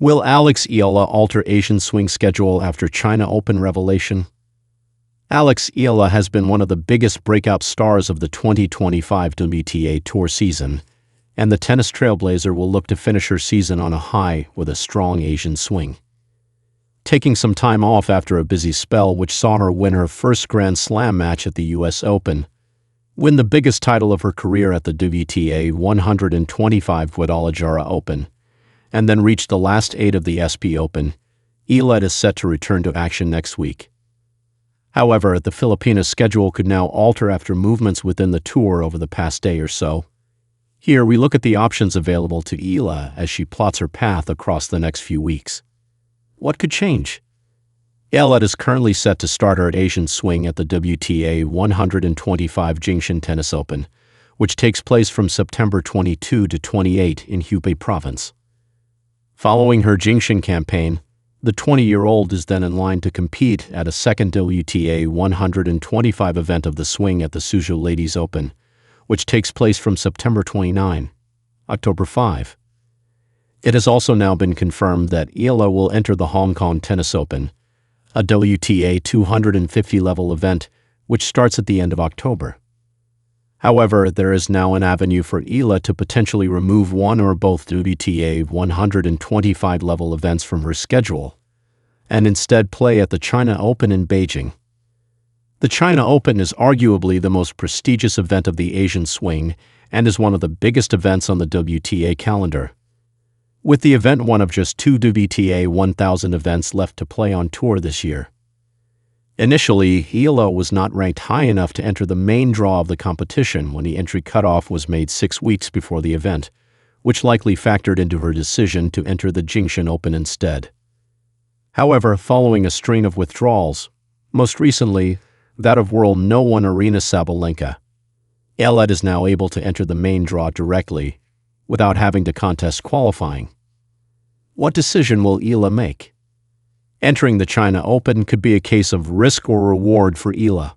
Will Alex Eala alter Asian swing schedule after China Open revelation? Alex Eala has been one of the biggest breakout stars of the 2025 WTA Tour season, and the tennis trailblazer will look to finish her season on a high with a strong Asian swing. Taking some time off after a busy spell which saw her win her first Grand Slam match at the US Open, win the biggest title of her career at the WTA 125 Guadalajara Open, and then reach the last 8 of the SP Open, Eala is set to return to action next week. However, the Filipina schedule could now alter after movements within the tour over the past day or so. Here we look at the options available to Eala as she plots her path across the next few weeks. What could change? Eala is currently set to start her Asian swing at the WTA 125 Jingshan Tennis Open, which takes place from September 22 to 28 in Hubei Province. Following her Jingshan campaign, the 20-year-old is then in line to compete at a second WTA 125 event of the swing at the Suzhou Ladies Open, which takes place from September 29, October 5. It has also now been confirmed that Eala will enter the Hong Kong Tennis Open, a WTA 250-level event which starts at the end of October. However, there is now an avenue for Eala to potentially remove one or both WTA 125-level events from her schedule and instead play at the China Open in Beijing. The China Open is arguably the most prestigious event of the Asian swing and is one of the biggest events on the WTA calendar, with the event one of just 2 WTA 1000 events left to play on tour this year. Initially, Eala was not ranked high enough to enter the main draw of the competition when the entry cutoff was made 6 weeks before the event, which likely factored into her decision to enter the Jingshan Open instead. However, following a string of withdrawals, most recently that of world no. 1 Aryna Sabalenka, Eala is now able to enter the main draw directly, without having to contest qualifying. What decision will Eala make? Entering the China Open could be a case of risk or reward for Eala.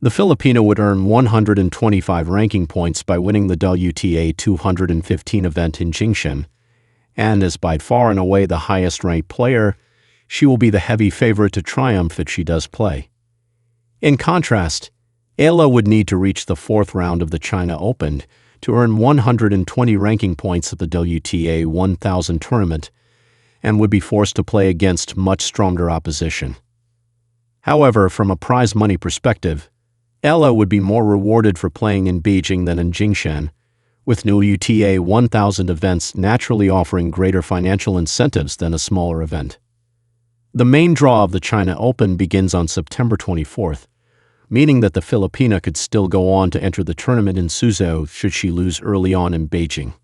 The Filipina would earn 125 ranking points by winning the WTA 215 event in Jingshan, and as by far and away the highest-ranked player, she will be the heavy favorite to triumph if she does play. In contrast, Eala would need to reach the 4th round of the China Open to earn 120 ranking points at the WTA 1000 tournament, and would be forced to play against much stronger opposition. However, from a prize money perspective, Eala would be more rewarded for playing in Beijing than in Jingshan, with WTA 1000 events naturally offering greater financial incentives than a smaller event. The main draw of the China Open begins on September 24th, meaning that the Filipina could still go on to enter the tournament in Suzhou should she lose early on in Beijing.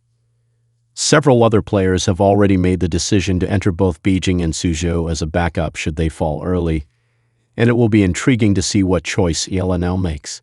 Several other players have already made the decision to enter both Beijing and Suzhou as a backup should they fall early, and it will be intriguing to see what choice Eala now makes.